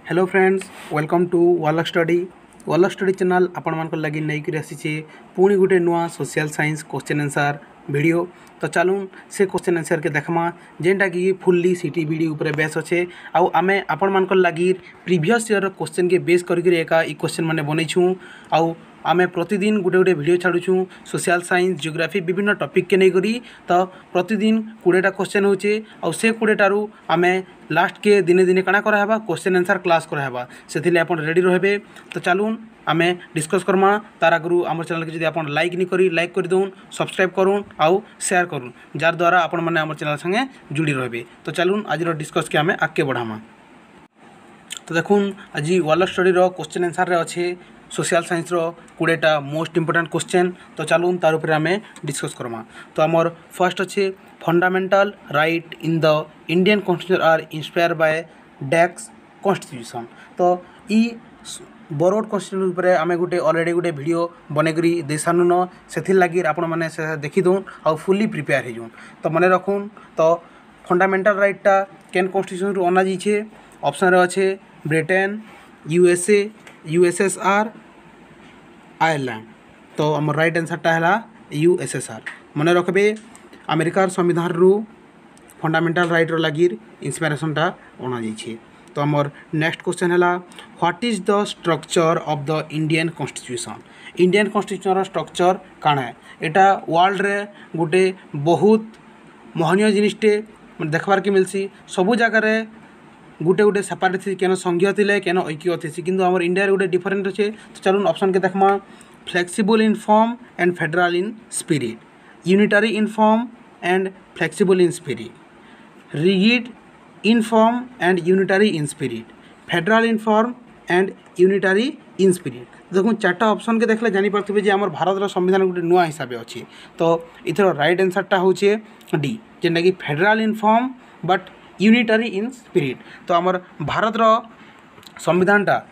Hello friends, welcome to Walak study channel आपण मान लगी नहीं आसीचे पुणी गोटे नुआ social science question answer video. तो चलून से क्वेश्चन आंसर के देखमा जेनटा कि फुल्ली सीटी वीडियो ऊपर बेस अच्छे आमे आपण मान लगी प्रीवियस ईयर क्वेश्चन के बेस करके एका ई क्वेश्चन माने बनईछू। आमे प्रतिदिन गोटे गोटे वीडियो छाड़ुछू सोशल साइंस जियोग्राफी विभिन्न टॉपिक के नहीं करी। तो प्रतिदिन 20टा क्वेश्चन होचे आउ से 20टारू आमे लास्ट के दिने दिने काଣା कराबा क्वेश्चन आंसर क्लास कराबा से आप रेडी रहे। तो चलून आमे डिस्कस करमा तार आगु आम चैनल के आप लाइक नहीं करी लाइक कर दून सब्सक्राइब करूँ आउ शेयर करूँ जार द्वारा आपण मैंने आम चैनल संगे जुड़ी रहे। तो चलून आज डिस्कस के आमे आगे बढ़ामा। तो देखून आज वालक स्टडी क्वेश्चन आंसर अच्छे सोशल साइंस 20टा मोस्ट इंपोर्टेंट क्वेश्चन। तो चलून तार उपर आमे डिस्कस करमा। तो आमर फर्स्ट अच्छे fundamental right in the Indian constitution are inspire by डैक्स कॉन्स्टिट्यूशन। तो ई बरोड कॉन्स्टिट्यूशन उपर आमे गोटे ऑलरेडी गोटे वीडियो बनेकरी दे सानुन से लगी आपण मैंने से देखी दून आ फुल्ली प्रिपेयर हो। तो मन रखुन तो फंडामेंटल राइटा केन कॉन्स्टिट्यूशन रु अना जाइए ऑप्शन अच्छे ब्रिटेन यूएसए यूएसएसआर आयरलैंड। तो आम राइट आंसरटा है यूएसएसआर। मन रखबे अमेरिकार संविधान रु फंडामेंटल राइट लगी इंस्पिरेशनटा अना जाइए। तो आमर नेक्स्ट क्वेश्चन है what is the structure of the Indian constitution. Indian constitution structure काण है एटा वर्ल्ड रे गोटे बहुत महनीय जिनिसटे देखबार के मिलसी। सबू जगार गोटे गोटे सेपारेट थी केन संघीय थे केन ऐक्य थी किंतु आमर इंडिया गोटे डिफरेंट अच्छे। तो चलून ऑप्शन के देखमा flexible in form and federal in spirit, unitary in form and flexible in spirit, rigid in form and unitary in spirit, federal in form and unitary in spirit. देखो 4टा option के देखले जानी पारथबे जे हमर भारत संविधान गोटे नुआ हिसाब से अच्छी। तो इथर राइट आंसरटा होचे डी जेनटा कि federal in form but unitary in spirit. तो आमर भारत संविधानटा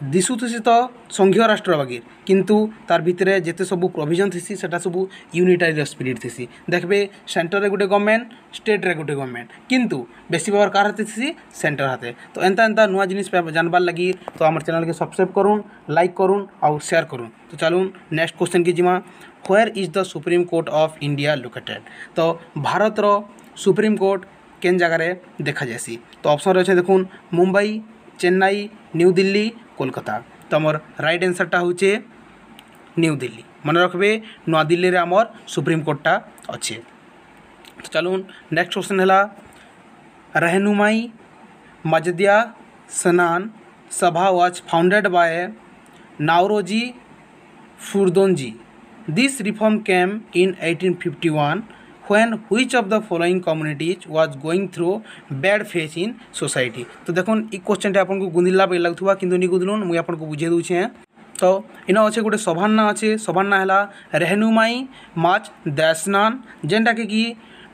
दिशुथी तो संघीय राष्ट्र बागी किंतु तार भितर जिते सब प्रोविजन थी सेटा सब यूनिटरी स्पिरिट थी। देखबे सेंटर रे गोटे गवर्नमेंट स्टेट रे गोटे गवर्नमेंट किंतु बेसी पावर कार हाथे थी सेंटर हाथे। तो एंता एंता नुआ जिनिस जानबार लगी तो आम चैनल के सब्सक्राइब करूँ लाइक करूँ और शेयर करूँ। तो चलूँ नेक्स्ट क्वेश्चन की जिमा where is the supreme court of India located. तो भारत सुप्रीम कोर्ट केन जगार देखा जासी। तो ऑप्शन अच्छे देखून मुंबई चेन्नई न्यू दिल्ली कोलकाता। तो आमर राइट आंसरटा होचे न्यू दिल्ली। मन रखबे नुआ दिल्ली रे आमर सुप्रीम कोर्टटा अच्छे। तो चलून नेक्स्ट क्वेश्चन है रहनुमाई Mazdayasnan Sabha was founded by Naoroji Furdoonji. This reform came in 1851 when which of the following communities was going through bad phase in society। तो देखो ये क्वेश्चन आपन को गुंदिला पे लगथुवा किंतु नि गुंदिलुन मुई आपन को बुझे दूछे। तो इन अच्छे गोटे सभाना अच्छे सभाना है रहनुमाई माच दैसनान जेनटा कि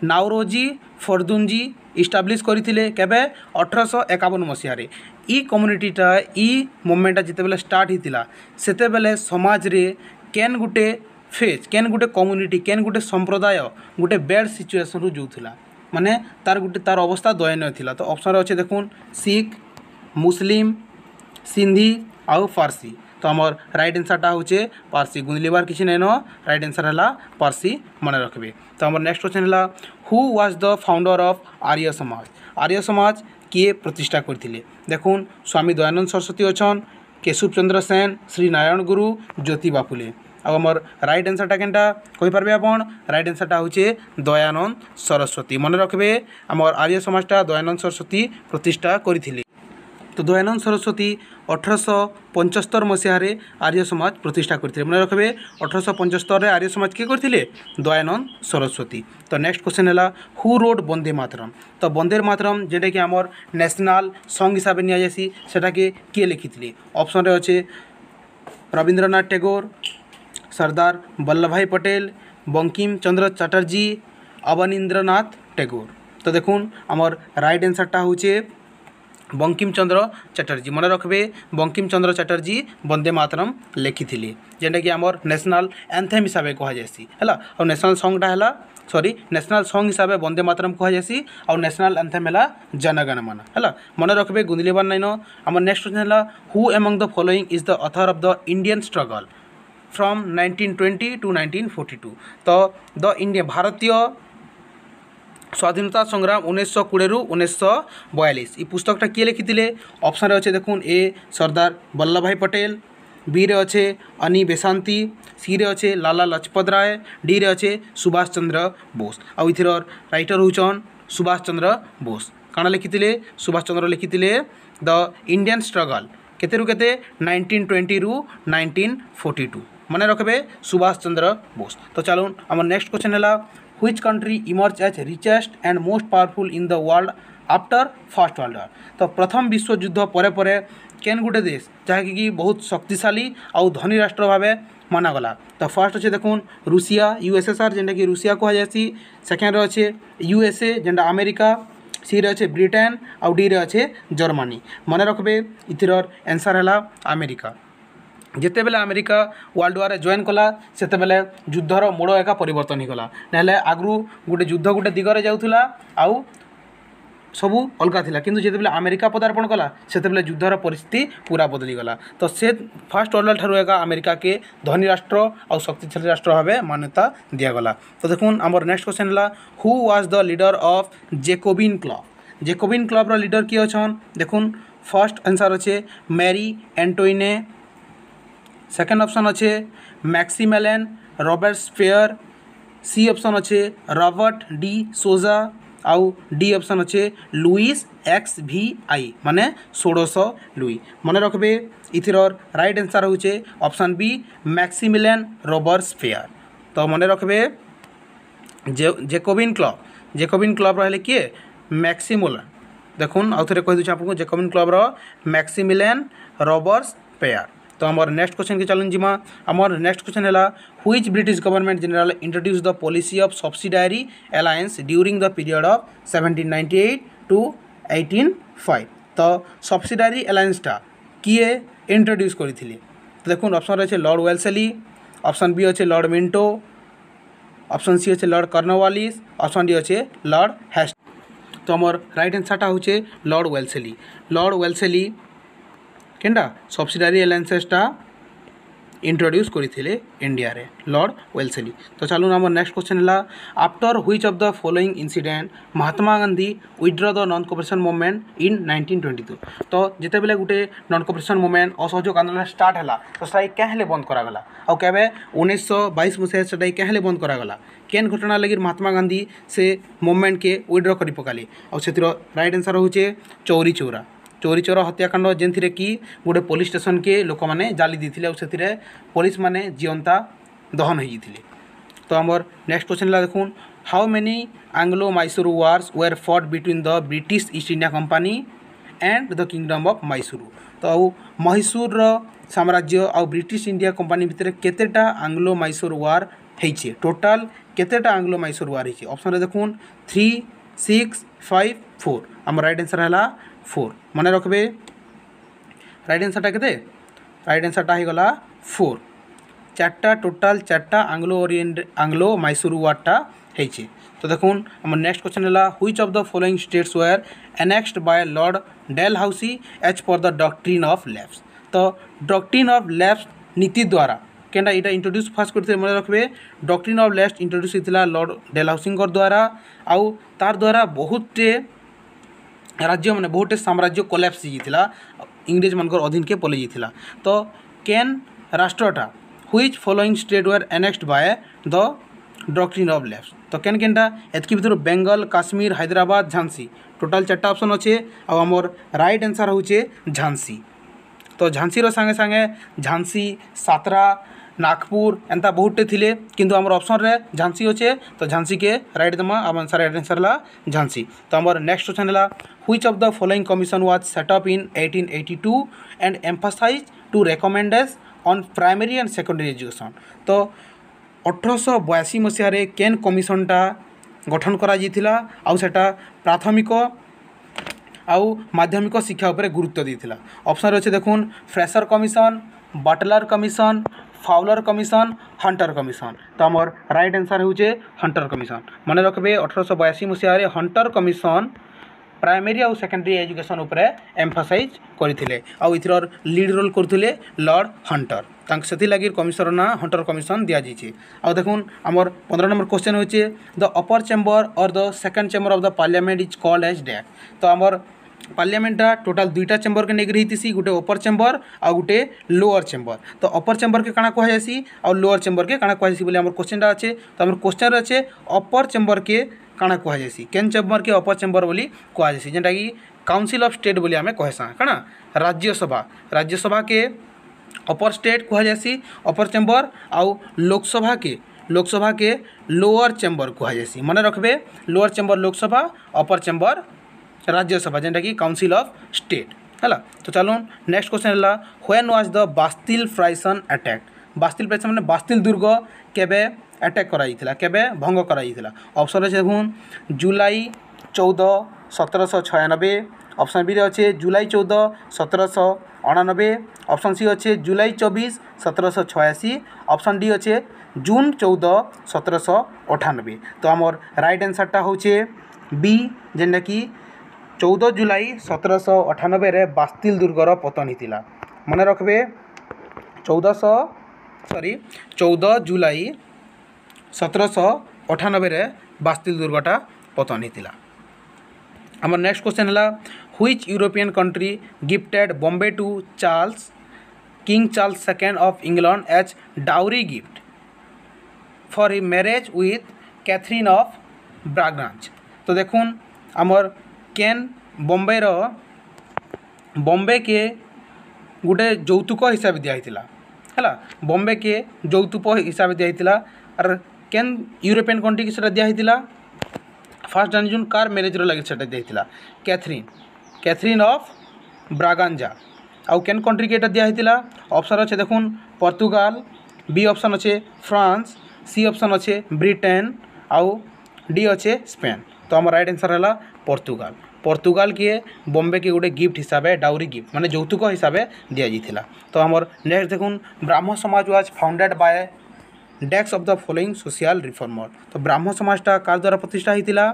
नावरोजी फरदुंजी इस्टाब्लीश करथिले केबे 1851 मसीह। ई कम्युनिटीटा ई मूवमेंटा जिते बेले स्टार्ट होता सेते बेले समाज रे केन गुटे फेज केन गुटे कम्युनिटी केन गुटे संप्रदाय गोटे बैड सिचुएसन रु जोला माने तार गुटे तार अवस्था दयनीय थिला। तो ऑप्शन अच्छे देखून सिख मुस्लिम सिंधी आउ पारसी। तो आमर राइट आंसरटा होचे पारसी। गुंदलीबार किसी नहीं न राइट आंसर है पारसी मन रखबे। तो आमर नेक्स्ट क्वेश्चन है who was the founder of Arya Samaj. Arya समाज किए प्रतिष्ठा करथिले। देखून स्वामी दयानंद सरस्वती अच्छन केशव चंद्र सेन श्री नारायण गुरु ज्योतिबा फुले। अब आमर राइट आंसरटा केनटा कहि पारबे आपण राइट आंसरटा होचे दयानंद सरस्वती। मन रखबे आमर आर्य समाजटा दयानंद सरस्वती प्रतिष्ठा करथिले। तो दयानंद सरस्वती 1875 मसीह आर्य समाज प्रतिष्ठा करथिले। मन रखबे 1875 आर्य समाज किए करथिले दयानंद सरस्वती। तो नेक्स्ट क्वेश्चन है हु रोड वंदे मातरम। तो वंदे मातरम जेटा कि आमर नेशनल सॉन्ग हिसाब से नि सेटा के किए लिखिथिले। ऑप्शन रे अच्छे रविंद्रनाथ टैगोर सरदार वल्लभ भाई पटेल बंकिम चंद्र चटर्जी अवनींद्रनाथ टैगोर। तो देखून आमर राइट आंसरटा होचे बंकिम चंद्र चटर्जी। मन रखबे बंकिम चंद्र चटर्जी वंदे मातरम लिखिथिले जेनटा कि आमर नेशनल एंथेम हिसाब से कह जासी है और नेशनल सॉन्गटा है सॉरी नेशनल सॉन्ग हिसाब से वंदे मातरम कहुसी आउ नेशनल एंथेम है जनगण मन है मन रखिए गुंदलिबार नाइन आम नेक्स्ट क्वेश्चन है who among the following is the author of the Indian struggle from 1920 to 1942 तो द इंडिया भारतीय स्वाधीनता संग्राम 1920 रु 1942 ये पुस्तकटा किए लिखी ऑप्शन अच्छे देखुन ए सरदार वल्लभ भाई पटेल बी रे अच्छे अनी बेसांती सी रे अच्छे लाला लजपत राय डी रे अच्छे सुभाष चंद्र बोस आउ इथर राइटर होचन सुभाष चंद्र बोस काण लिखी सुभाष चंद्र लिखी द इंडियन स्ट्रगल केते रु केते 1920 रु 1942 मन रखबे सुभाष चंद्र बोस। तो चलो आम नेक्स्ट क्वेश्चन है which country emerge as richest and most powerful in the world after first world war तो प्रथम विश्व युद्ध पर केन गुटे देश जहाँकि बहुत शक्तिशाली आउ धनी राष्ट्र भाव मनागला तो फर्स्ट अच्छे देखुन रूसिया यूएसएसआर जेनटा कि रूसिया कहुसी सेकेंड अच्छे यूएसए जेनटा अमेरिका सी रे अच्छे ब्रिटेन आउ डी रे अच्छे जर्मनी मन रखबे इथर आंसर है अमेरिका जिते बेले अमेरिका वर्ल्ड वार जॉइन कला सेते बेले युद्धर मोड़ एका परिवर्तन होगा ना आगु गोटे युद्ध गोटे दिगरे जाऊला आउ सबू अलगा थिला किंतु जिते बेले अमेरिका पदार्पण कला सेते बेले युद्धर परिस्थिति पूरा बदली गला तो से फर्स्ट वर्ल्ड ठारू एका अमेरिका के धनी राष्ट्र और शक्तिशाली राष्ट्र भाव मान्यता दिगला। तो देखुन आमर नेक्स्ट क्वेश्चन है who was the leader of Jacobin club leader किए अच्छन देखुन फर्स्ट आंसर अच्छे मैरी एंटोइने सेकेंड ऑप्शन अच्छे मैक्सिमिलियन रॉबर्ट्सपियर सी ऑप्शन अच्छे रॉबर्ट डी सोजा आउ डी ऑप्शन अच्छे लुइस एक्स भी आई माने 1600 लुई मन रखबे इथर राइट आंसर होचे ऑप्शन बी मैक्सिमिलियन रॉबर्ट्सपियर। तो मन रखबे जेकोबिन क्लब रहे किए मैक्सिमिलियन देखुन आउ थे कही आपको जेकोबिन क्लब मैक्सिमिलियन रॉबर्ट्सपियर। तो आमर नेक्स्ट क्वेश्चन के चलन जीमा आमर नेक्स्ट क्वेश्चन है which British government general introduce the policy of subsidiary alliance during the period of 1798 to 1805 तो सब्सिडायरी अलायंसटा किए इंट्रोड्यूस करथिले तो देखुन ऑप्शन अच्छे लॉर्ड वेल्सेली ऑप्शन बी अच्छे लॉर्ड मिंटो ऑप्शन सी अच्छे लॉर्ड कॉर्नवालिस ऑप्शन डी अच्छे लॉर्ड हेस्टिंग्स। तो आमर राइट आंसरटा होचे लॉर्ड वेल्सेली केनटा सब्सिडायरी अलायंसेसटा इंट्रोड्यूस करथिले इंडिया रे लॉर्ड वेल्सेली। तो चलो आम नेक्स्ट क्वेश्चन है after which of the following incident Mahatma Gandhi withdraw the non cooperation movement in 1922 तो जिते बेले गोटे नॉन कोऑपरेशन मूवमेंट असहयोग आंदोलन स्टार्ट है तो स्ट्राइक क्या बंद करागला आउ केबे 1922 मसीह स्ट्राइक क्या बंद करागला केन घटना लगी महात्मा गांधी से मूवमेंट के विथड्र कर पकाले आउ से राइट आंसर होचे चोरी चोर हत्याकांड जेन कि गोटे पुलिस स्टेशन के लोक मैंने जाली देते से पुलिस माने जीवंता दहन होते। तो आमर नेक्स्ट क्वेश्चन है देखुन how many Anglo Mysore wars were fought between the British East India company and the kingdom of Mysore तो मैसूर साम्राज्य आउ ब्रिटिश इंडिया कंपनी भितर केतेटा एंग्लो मैसूर वार होइछे टोटाल केतेटा एंग्लो मैसूर वार होइछे ऑप्शन देखुन 3, 6, 5, 4 आम राइट आंसर है 4 मन रखबे राइट आंसरटा केते राइट आंसरटा हो गला 4 चार्टा टोटाल चार्टा आंग्लो मैसूर वार्टा होइछे। तो देखुन आम नेक्स्ट क्वेश्चन है which of the following states were annexed by Lord Dalhousie as per the doctrine of lapse तो डॉक्ट्रिन ऑफ लैप्स नीति द्वारा केनटा इटा इंट्रोड्यूस फास्ट करते मन रखबे डॉक्ट्रिन ऑफ लैप्स इंट्रोड्यूस होता लॉर्ड डेलहाउसी द्वारा आउ तार द्वारा बहुत राज्य मैंने बहुत साम्राज्य कोलैप्स होता इंग्रेज मान अधीन के पलि जाता तो केन राष्ट्रटा which following state were annexed by the doctrine of lapse तो केन केनटा एतकी भितर बेंगल काश्मीर हैदराबाद झांसी टोटाल 4टा ऑप्शन अच्छे आमर राइट आंसर होचे झांसी। तो झांसी सांगे सांगे झांसी सातरा नागपुर एंता बहुटे थिले किंतु आमर ऑप्शन रे झांसी अच्छे तो झांसी के राइट दमा आम आंसर राइट आंसर ला झांसी। तो आमर नेक्स्ट क्वेश्चन है which of the following commission was set up in 1882 and emphasize to recommends on primary and secondary education तो 1882 मसीह केन कमिशनटा गठन करा जाइथिला आउ सेटा प्राथमिक आउ माध्यमिक शिक्षा उपरे गुरुत्व देइथिला ऑप्शन अच्छे देखुन Fraser commission Butler commission Fowler commission, Hunter commission. तो आमर राइट आंसर होचे हंटर कमिशन। मन रखबे 1882 मसीह हंटर कमिशन प्राइमरी और सेकेंडरी एजुकेशन उपरे एम्फासाइज करथिले आउ इथर लीड रोल करथिले लॉर्ड हंटर। तांक सेति लागि कमिशनर ना हंटर कमिशन दिया जाइए। आउ देखुन आमर 15 नंबर क्वेश्चन होचे द अपर चेम्बर और the second chamber of the parliament is called as that. तो आमर पार्लियामेंटा टोटाल दुईटा चेम्बर के नेगरी हितिसी, गोटे अपर चेम्बर आ गोटे लोअर चेम्बर। तो अपर चेम्बर के काना कहुसी और लोअर चेम्बर के काना कहुसी बोले आमर क्वेश्चनटा अच्छे। तो आमर क्वेश्चन अच्छे अपर चेम्बर के काना कहुसी, केन चेम्बर के अपर चेम्बर बोली कहुसी, जेनटा कि काउंसिल ऑफ स्टेट बोली आमे कहसा काना राज्यसभा। राज्यसभा के अपर स्टेट कहुसी अपर चेम्बर आउ लोकसभा के लोअर चेम्बर कहुसी। मन रखबे lower chamber Lok Sabha, upper chamber Rajya Sabha, जेनटा कि काउंसिल ऑफ स्टेट है। तो चलो नेक्स्ट क्वेश्चन है when was the Bastille prison attack. Bastille prison माने बास्तिल दुर्ग केबे अटैक कराइथिला, केबे भंग कराइथिला। ऑप्शन अच्छे देखुन जुलाई 14 1796, ऑप्शन बी अच्छे जुलाई 14 1789, ऑप्शन सी अच्छे जुलाई 24 1786, ऑप्शन डी अच्छे जून 14 1798। तो आमर राइट आंसरटा होचे बी, जेनटा कि 14 जुलाई 1798 रे बास्तिल दुर्गर पतन होता। मन रखबे 14 जुलाई 1798 रे बास्तिल दुर्गटा पतन होता। आम नेक्स्ट क्वेश्चन है which European country gifted Bombay to King Charles second of England as dowry gift for his marriage with Catherine of Braganza. तो देखुन आमर केन बॉम्बे के गोटे যৌতুক हिसाब दिया है, बॉम्बे के যৌতুক हिसाब दिया और केन यूरोपियन कंट्री की सेटा दिया फर्स्ट जानी जून कार मैरेज लगे सेटा दिया कैथरीन ऑफ ब्रागांजा। आउ केन कंट्री के दिया ऑप्शन अच्छे देखुन पोर्तुगाल, बी ऑप्शन अच्छे फ्रांस, सी ऑप्शन अच्छे ब्रिटेन आउ डी अच्छे स्पेन। तो आम राइट आंसर है पोर्तुगाल। पोर्तुगाल के बॉम्बे के गोटे गिफ्ट हिसाब से डाउरी गिफ्ट माने যৌতুক हिसाब से दिया जाइथिला। तो आमर नेक्स्ट देखुन Brahmo Samaj was founded by डेक्स of the following social reformer. तो ब्राह्म समाजटा कार द्वारा प्रतिष्ठा होता,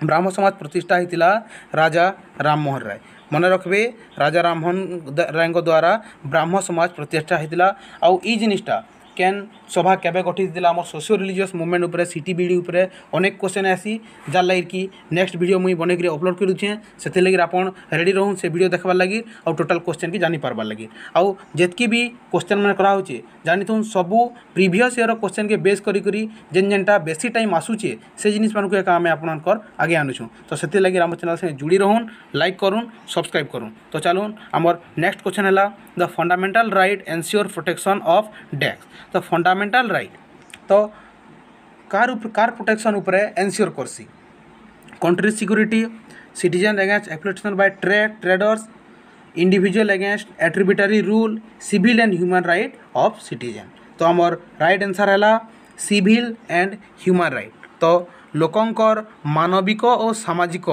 ब्राह्म समाज प्रतिष्ठा होता राजा राममोहन राय। मन रखबे राजा राममोहन राय द्वारा ब्राह्म समाज प्रतिष्ठा होता। आउ ई जिनिसटा केन सभा केबे गठित आम सोशियो रिलीजियस मुवमेंट उपरे सीटीबीडी उपरे अनेक क्वेश्चन आसी जार लगी कि नेक्स्ट वीडियो मुई बनैक अपलोड करुचे से लगी आपन रेडी रहूँ से वीडियो देखबार लगी और टोटल क्वेश्चन की जानी पारबार लगी। आउ जेतकी भी क्वेश्चन मैंने करा होचे जानी थूँ सबू प्रीवियस ईयर क्वेश्चन के बेस करी जेन जेनटा बेसी टाइम आसूचे से जिनिस मानक एका आम आपनकर आगे आनुछूँ। तो से लगी आम चैनल से जुड़ी रहून, लाइक करूँ, सब्सक्राइब करूँ। तो चलून आमर नेक्स्ट क्वेश्चन है the fundamental right ensure protection of desk. तो फंडामेंटल राइट तो कार प्रोटेक्शन उपरे एनश्योर करसी country security, citizen against exploitation by traders, individual against arbitrary rule, civil and human right of citizen. तो आमर राइट आंसर है civil and human right. तो लोकंकर मानविक और सामाजिक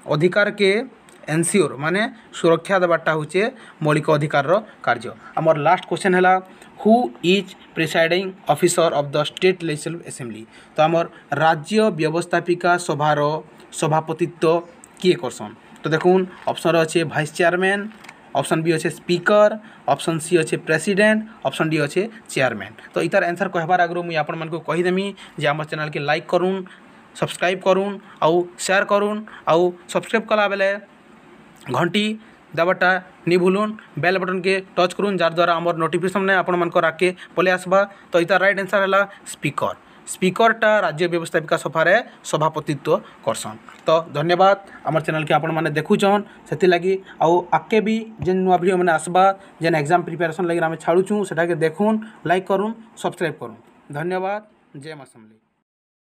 अधिकार के एनश्योर माने सुरक्षा देवाटा हूँ मौलिक अधिकार कार्य। आमर लास्ट क्वेश्चन है who is presiding officer of the state legislative assembly. तो आमर राज्य व्यवस्थापिका सभार सभापतित्व किए करसन। तो देखुन ऑप्शन अच्छे वाइस चेयरमैन, ऑप्शन बी अच्छे स्पीकर, ऑप्शन सी अच्छे प्रेसिडेंट, ऑप्शन डी अच्छे चेयरमैन। तो इतार आंसर कहबार आगु मुझे आपण मानक कहीदेमी जे आम चैनल के लाइक करूँ, सब्सक्राइब करूँ आउ शेयर करूँ आउ सब्सक्राइब कला बेले घंटी दबाटा नहीं भूलुन, बेल बटन के टच करूँ जार द्वारा आमर नोटिफिकेशन ने आपण मानकर आके पले आसबा। तो इतार राइट आंसर है स्पीकर। स्पीकरटा राज्य व्यवस्थापिका सभारे सभापतित्व करसन। तो धन्यवाद आमर चैनल के आपण माने देखुछन से लगी आउ आके भी जेन नुआ वीडियो मैंने आसबा जेन एग्जाम प्रिपेरेसन लगी आम छाड़ूँ सेटा के देखुन, लाइक करूँ, सब्सक्राइब करूँ। धन्यवाद। जय मां समलेई।